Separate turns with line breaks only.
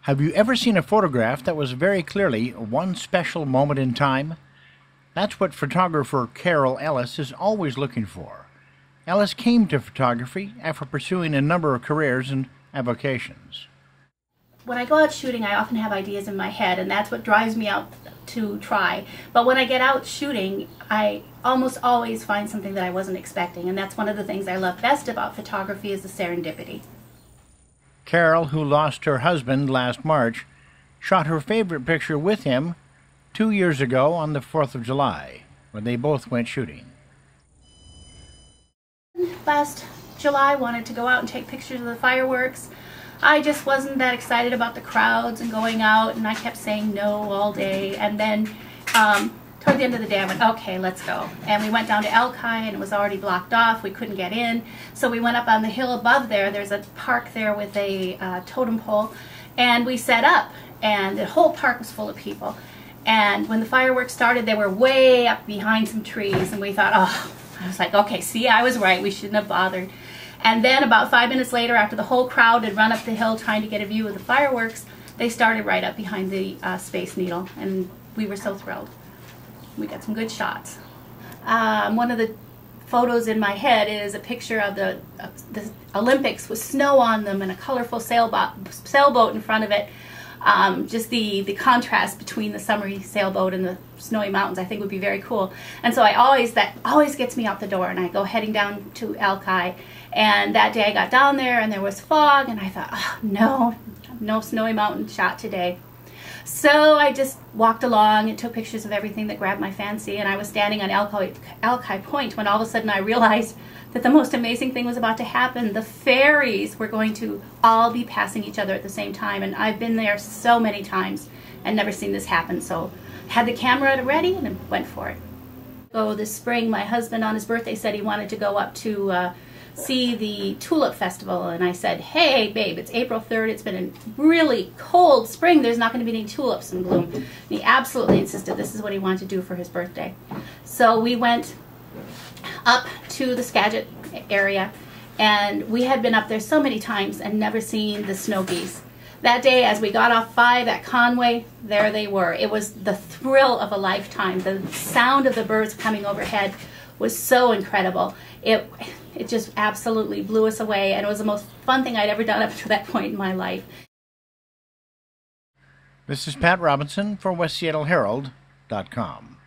Have you ever seen a photograph that was very clearly one special moment in time? That's what photographer Carole Ellis is always looking for. Ellis came to photography after pursuing a number of careers and avocations.
When I go out shooting, I often have ideas in my head, and that's what drives me out to try. But when I get out shooting, I almost always find something that I wasn't expecting, and that's one of the things I love best about photography is the serendipity.
Carole, who lost her husband last March, shot her favorite picture with him 2 years ago on the 4th of July, when they both went shooting.
Last July, I wanted to go out and take pictures of the fireworks. I just wasn't that excited about the crowds and going out, and I kept saying no all day. And then toward the end of the day, I went, okay, let's go. And we went down to Alki, and it was already blocked off. We couldn't get in. So we went up on the hill above there. There's a park there with a totem pole. And we set up, and the whole park was full of people. And when the fireworks started, they were way up behind some trees. And we thought, oh, I was like, okay, see, I was right. We shouldn't have bothered. And then about 5 minutes later, after the whole crowd had run up the hill trying to get a view of the fireworks, they started right up behind the Space Needle. And we were so thrilled. We got some good shots. One of the photos in my head is a picture of the Olympics with snow on them and a colorful sailboat in front of it. Just the contrast between the summery sailboat and the snowy mountains I think would be very cool. And so that always gets me out the door, and I go heading down to Alki. And that day I got down there and there was fog, and I thought, oh, no snowy mountain shot today. So I just walked along and took pictures of everything that grabbed my fancy, and I was standing on Alki Point when all of a sudden I realized that the most amazing thing was about to happen. The ferries were going to all be passing each other at the same time, and I've been there so many times and never seen this happen, so I had the camera ready and went for it. So this spring, my husband on his birthday said he wanted to go up to see the Tulip Festival, and I said, hey babe, it's April 3rd, it's been a really cold spring, there's not going to be any tulips in bloom. And he absolutely insisted this is what he wanted to do for his birthday. So we went up to the Skagit area, and we had been up there so many times and never seen the snow geese. That day, as we got off 5 at Conway, there they were. It was the thrill of a lifetime. The sound of the birds coming overhead was so incredible. It just absolutely blew us away, and it was the most fun thing I'd ever done up to that point in my life.
This is Pat Robinson for WestSeattleHerald.com.